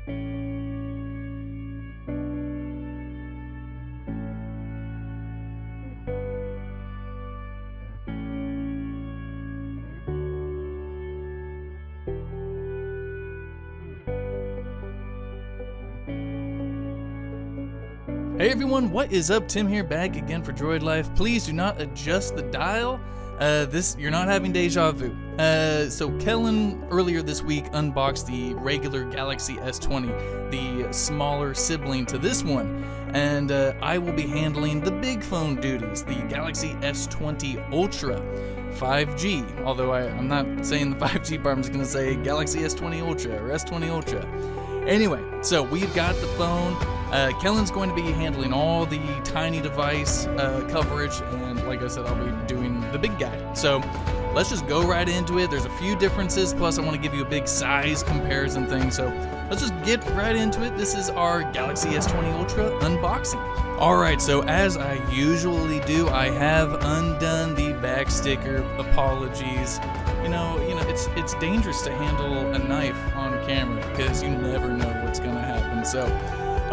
Hey everyone, what is up? Tim here, back again for Droid Life. Please do not adjust the dial. You're not having deja vu. So Kellen earlier this week unboxed the regular Galaxy S20, the smaller sibling to this one, and I will be handling the big phone duties, the Galaxy S20 Ultra 5G. Although I'm not saying the 5G part, I'm just gonna say Galaxy S20 Ultra or S20 Ultra. Anyway, so we've got the phone. Kellen's going to be handling all the tiny device coverage, and like I said, I'll be doing the big guy. So let's just go right into it. There's a few differences, plus I want to give you a big size comparison thing. So let's just get right into it. This is our Galaxy S20 Ultra unboxing. Alright, so as I usually do, I have undone the back sticker. Apologies. You know, it's dangerous to handle a knife on camera because you never know what's gonna happen. So,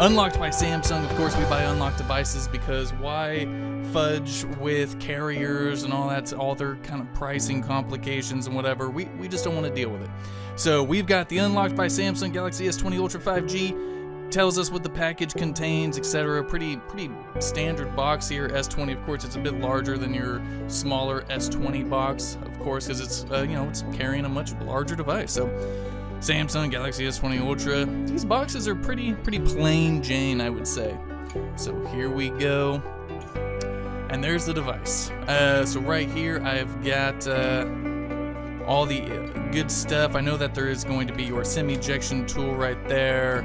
unlocked by Samsung. Of course, we buy unlocked devices because why fudge with carriers and all that, all their kind of pricing complications and whatever. We just don't want to deal with it. So we've got the unlocked by Samsung Galaxy S20 Ultra 5G. Tells us what the package contains, etc. Pretty standard box here. S20, of course, it's a bit larger than your smaller S20 box, of course, because it's it's carrying a much larger device. So Samsung Galaxy S20 Ultra. These boxes are pretty plain Jane, I would say. So here we go, and there's the device. So right here I've got all the good stuff. I know that there is going to be your SIM ejection tool right there.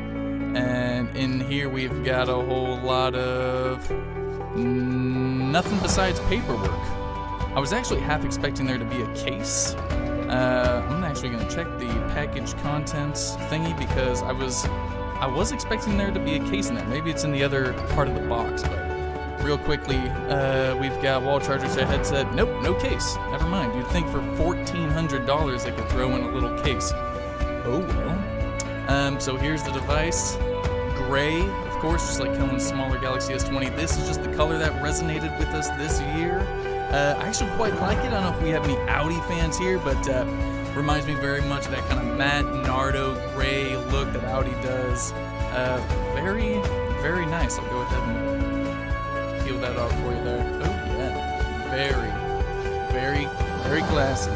And in here we've got a whole lot of nothing besides paperwork. I was actually half expecting there to be a case. I'm actually going to check the package contents thingy because I was expecting there to be a case in there. Maybe it's in the other part of the box, but real quickly, we've got wall charger, set headset. Nope, no case. Never mind. You'd think for $1,400 they could throw in a little case. Oh well. So here's the device. Gray, of course, just like Kellen's smaller Galaxy S20. This is just the color that resonated with us this year. I actually quite like it. I don't know if we have any Audi fans here, but reminds me very much of that kind of matte Nardo gray look that Audi does. Very, very nice. I'll go ahead and peel that off for you there. Oh yeah, very classy.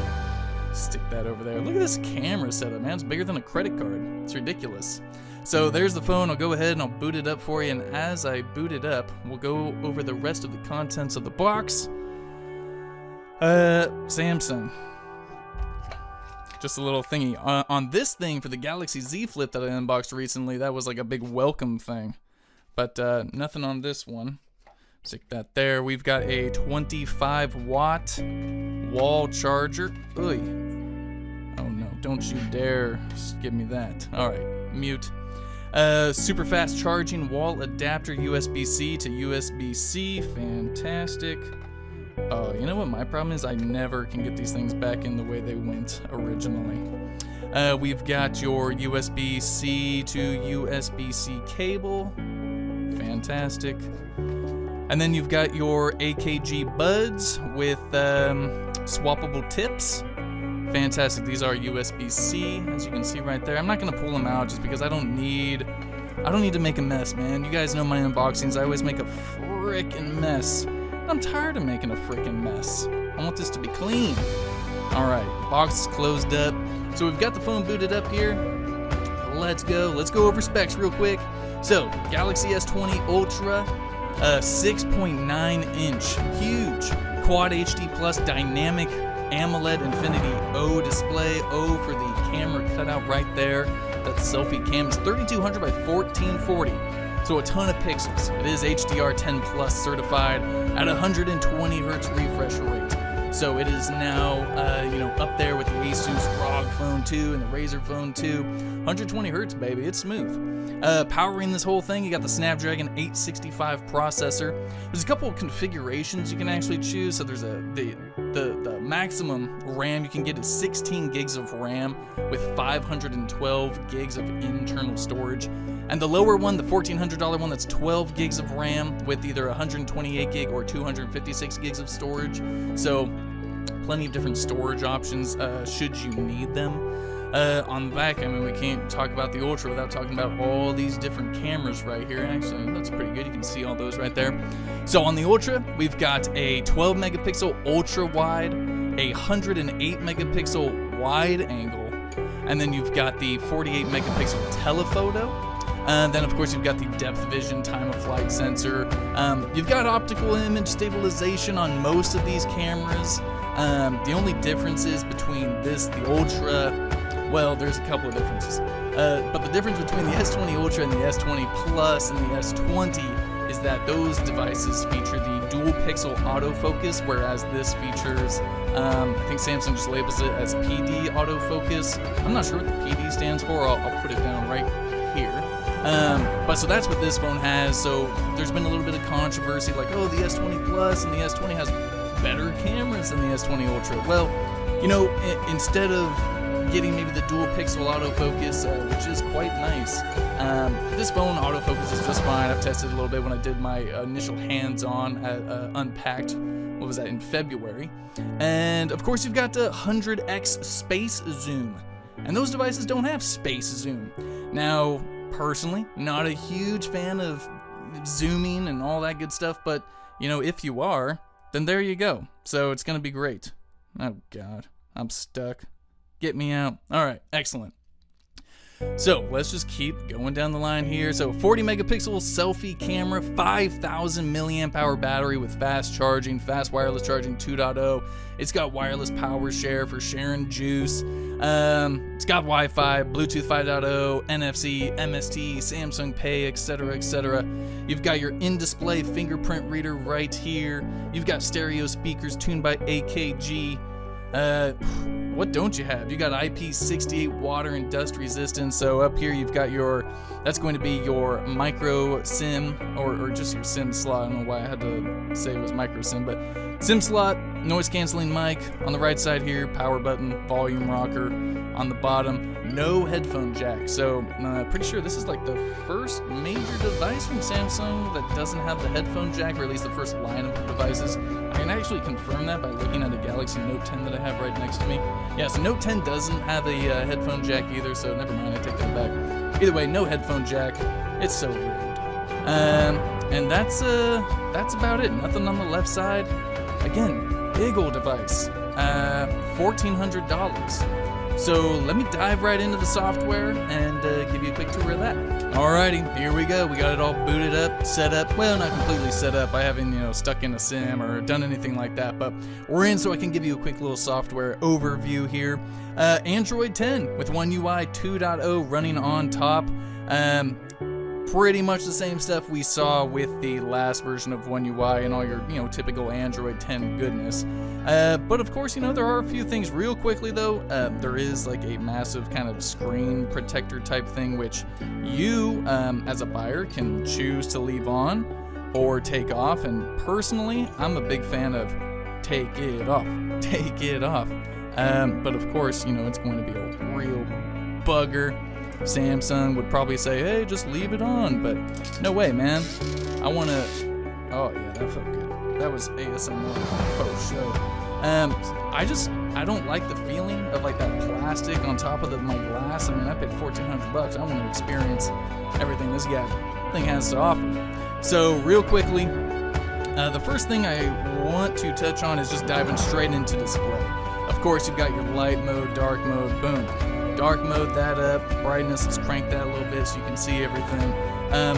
Stick that over there. Look at this camera setup, man. It's bigger than a credit card. It's ridiculous. So there's the phone. I'll go ahead and I'll boot it up for you. And as I boot it up, we'll go over the rest of the contents of the box. Samsung. Just a little thingy. On this thing for the Galaxy Z Flip that I unboxed recently, that was like a big welcome thing. But nothing on this one. Stick that there. We've got a 25-watt wall charger. Oy. Oh no, don't you dare give me that. Alright, mute. Super fast charging wall adapter, USB-C to USB-C. Fantastic. You know what my problem is? I never can get these things back in the way they went originally. We've got your USB-C to USB-C cable. Fantastic. And then you've got your AKG buds with swappable tips. Fantastic. These are USB-C, as you can see right there. I'm not gonna pull them out just because I don't need to make a mess, man. You guys know my unboxings. I always make a frickin' mess. I'm tired of making a frickin' mess. I want this to be clean. All right, box is closed up. So we've got the phone booted up here. Let's go. Let's go over specs real quick. So Galaxy S20 Ultra. 6.9 inch, huge Quad HD Plus dynamic AMOLED Infinity O display. O for the camera cutout right there. That selfie cam is 3200 by 1440, so a ton of pixels. It is HDR10 Plus certified at 120 hertz refresh rate. So it is now, up there with the Asus ROG Phone 2 and the Razer Phone 2. 120 hertz, baby, it's smooth. Powering this whole thing, you got the Snapdragon 865 processor. There's a couple of configurations you can actually choose. So there's the the maximum RAM you can get is 16 gigs of RAM with 512 gigs of internal storage. And the lower one, the $1,400 one, that's 12 gigs of RAM with either 128 gig or 256 gigs of storage. So plenty of different storage options should you need them. On the back, I mean, we can't talk about the Ultra without talking about all these different cameras right here. Actually, that's pretty good. You can see all those right there. So on the Ultra, we've got a 12 megapixel ultra wide, a 108 megapixel wide angle, and then you've got the 48 megapixel telephoto. Then, of course, you've got the depth vision time of flight sensor. You've got optical image stabilization on most of these cameras. The only differences between this, the Ultra, well, there's a couple of differences. But the difference between the S20 Ultra and the S20 Plus and the S20 is that those devices feature the dual pixel autofocus, whereas this features, I think Samsung just labels it as PD autofocus. I'm not sure what the PD stands for. I'll put it down right here. But so that's what this phone has. So there's been a little bit of controversy, like, oh, the S20 Plus and the S20 has better cameras than the S20 Ultra. Well, you know, instead of getting maybe the dual pixel autofocus, which is quite nice, this phone autofocuses just fine. I've tested it a little bit when I did my initial hands-on Unpacked, what was that, in February. And of course you've got the 100x space zoom, and those devices don't have space zoom. Now, personally, not a huge fan of zooming and all that good stuff, but you know, if you are, then there you go. So it's gonna be great. Oh God, I'm stuck. Get me out. All right, excellent. So let's just keep going down the line here. So 40 megapixel selfie camera, 5,000 milliamp hour battery with fast charging, fast wireless charging 2.0. It's got wireless power share for sharing juice. It's got Wi-Fi, Bluetooth 5.0, NFC, MST, Samsung Pay, etc., etc. You've got your in-display fingerprint reader right here. You've got stereo speakers tuned by AKG. What don't you have? You got IP68 water and dust resistance. So up here you've got your, that's going to be your micro SIM or just your SIM slot. I don't know why I had to say it was micro SIM, but SIM slot, noise canceling mic on the right side here, power button, volume rocker on the bottom, no headphone jack. So pretty sure this is like the first major device from Samsung that doesn't have the headphone jack, or at least the first line of devices. I can actually confirm that by looking at the Galaxy Note 10 that I have right next to me. Yeah, so Note 10 doesn't have a headphone jack either, so never mind, I take that back. Either way, no headphone jack. It's so rude. And that's about it. Nothing on the left side. Again, big old device. $1,400. So let me dive right into the software and give you a quick tour of that. Alrighty, here we go. We got it all booted up, set up. Well, not completely set up. I haven't, stuck in a SIM or done anything like that, but we're in, so I can give you a quick little software overview here. Android 10 with One UI 2.0 running on top. Pretty much the same stuff we saw with the last version of One UI and all your, typical Android 10 goodness. But of course, there are a few things real quickly though. There is like a massive kind of screen protector type thing, which you, as a buyer, can choose to leave on or take off. And personally, I'm a big fan of take it off, take it off. But of course, it's going to be a real bugger. Samsung would probably say, hey, just leave it on, but no way, man. I want to, oh yeah, that felt good. That was ASMR faux show. I don't like the feeling of like that plastic on top of my glass. I mean, I paid $1,400. I want to experience everything this thing has to offer. So real quickly, the first thing I want to touch on is just diving straight into display. Of course, you've got your light mode, dark mode, boom. Dark mode that up, brightness, let's crank that a little bit so you can see everything.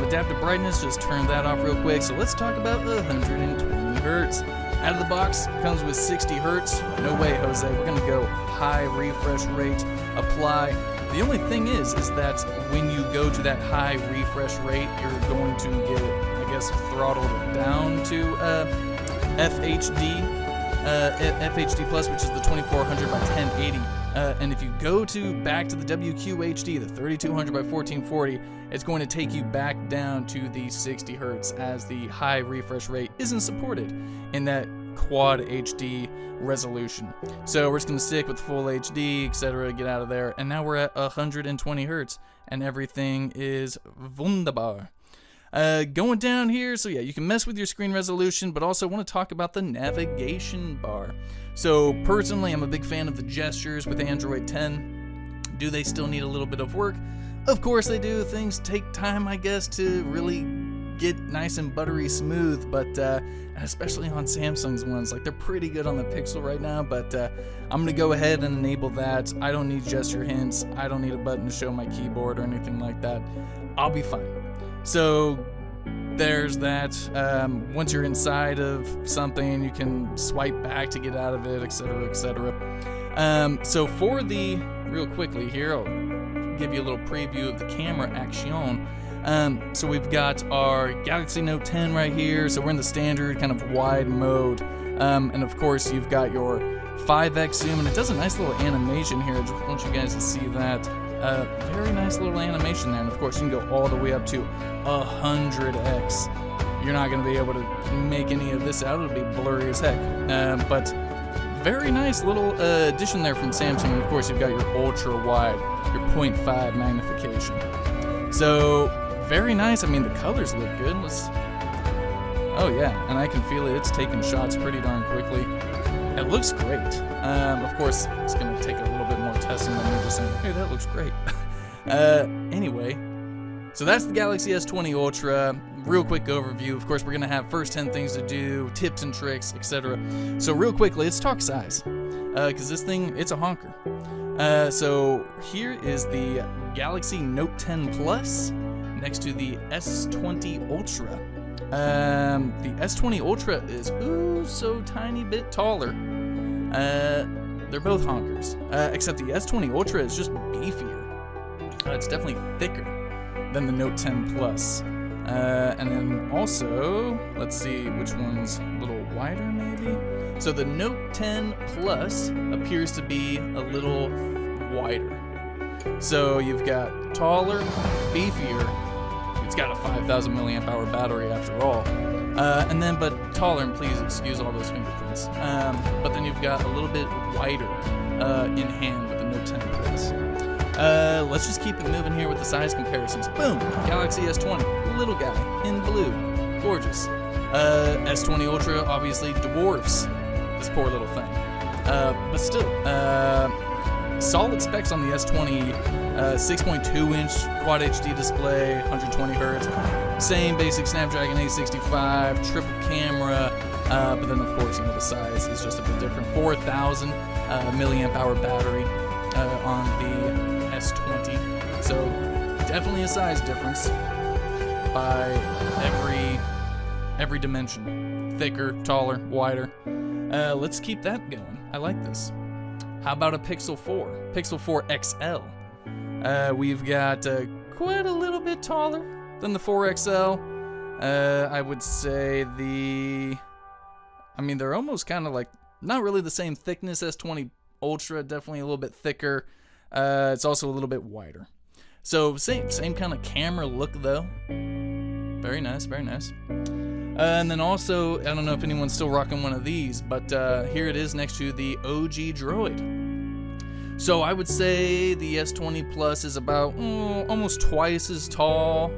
Adaptive brightness, just turn that off real quick. So let's talk about 120 hertz. Out of the box, comes with 60 hertz. No way, Jose, we're gonna go high refresh rate, apply. The only thing is that when you go to that high refresh rate, you're going to get, I guess, throttled down to FHD Plus, which is the 2400 by 1080. And if you go back to the WQHD, the 3200 by 1440, it's going to take you back down to the 60 hertz, as the high refresh rate isn't supported in that quad HD resolution. So we're just gonna stick with full HD, etc. Get out of there, and now we're at 120 hertz, and everything is wunderbar. Going down here, so yeah, you can mess with your screen resolution, but also want to talk about the navigation bar. So personally, I'm a big fan of the gestures with Android 10. Do they still need a little bit of work? Of course they do. Things take time, I guess, to really get nice and buttery smooth, but especially on Samsung's ones, like they're pretty good on the Pixel right now, but I'm gonna go ahead and enable that. I don't need gesture hints. I don't need a button to show my keyboard or anything like that. I'll be fine. So there's that. Once you're inside of something, you can swipe back to get out of it, etc., etc. So for the, real quickly here, I'll give you a little preview of the camera action. So we've got our Galaxy Note 10 right here. So we're in the standard kind of wide mode. And of course you've got your 5x zoom, and it does a nice little animation here. I just want you guys to see that. Very nice little animation there. And of course you can go all the way up to 100x. You're not going to be able to make any of this out. It'll be blurry as heck. But very nice little addition there from Samsung. And of course you've got your ultra wide, your 0.5 magnification. So very nice. I mean, the colors look good. Oh yeah, and I can feel it. It's taking shots pretty darn quickly. It looks great. Of course, it's going to take a little bit more testing than me just saying, hey, that looks great. Anyway, so that's the Galaxy S20 Ultra. Real quick overview. Of course, we're going to have first 10 things to do, tips and tricks, etc. So real quickly, let's talk size. Because this thing, it's a honker. So here is the Galaxy Note 10 Plus next to the S20 Ultra. The S20 Ultra is so tiny bit taller. They're both honkers, except the S20 Ultra is just beefier. It's definitely thicker than the Note 10 Plus. And then also, let's see which one's a little wider maybe. So the Note 10 Plus appears to be a little wider. So you've got taller, beefier. It's got a 5,000 milliamp hour battery after all. And then, but taller, and please excuse all those fingerprints. But then you've got a little bit wider in hand with the Note 10 Plus. Let's just keep it moving here with the size comparisons. Boom! Galaxy S20, little guy, in blue. Gorgeous. S20 Ultra obviously dwarfs this poor little thing. But still, solid specs on the S20, 6.2-inch Quad HD display, 120 hertz, same basic Snapdragon 865, triple camera, but then of course, you know, the size is just a bit different. 4,000 milliamp hour battery on the S20, so definitely a size difference by every dimension. Thicker, taller, wider. Let's keep that going. I like this. How about a Pixel 4? Pixel 4 XL. We've got quite a little bit taller than the 4 XL. I would say they're almost kind of like, not really the same thickness. S20 Ultra, definitely a little bit thicker. It's also a little bit wider. So same kind of camera look though. Very nice, very nice. And then also, I don't know if anyone's still rocking one of these, but here it is next to the OG Droid. So I would say the S20 Plus is about almost twice as tall.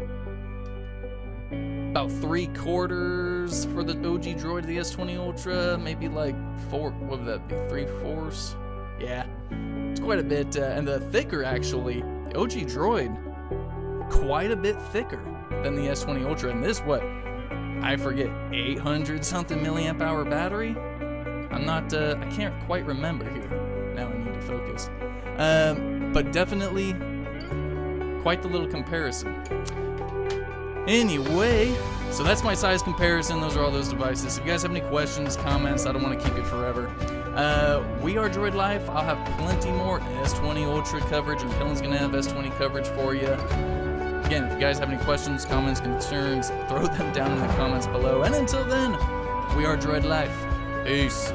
About 3/4 for the OG Droid, the S20 Ultra, maybe like 4, what would that be, 3/4? Yeah, it's quite a bit, and the thicker actually, the OG Droid, quite a bit thicker than the S20 Ultra, and this, what, I forget, 800 something milliamp hour battery? I can't quite remember here. Now I need to focus. But definitely quite the little comparison. Anyway, so that's my size comparison. Those are all those devices. If you guys have any questions, comments, I don't want to keep it forever. We are Droid Life. I'll have plenty more S20 Ultra coverage, and Kellen's going to have S20 coverage for you. Again, if you guys have any questions, comments, concerns, throw them down in the comments below. And until then, we are Droid Life. Peace.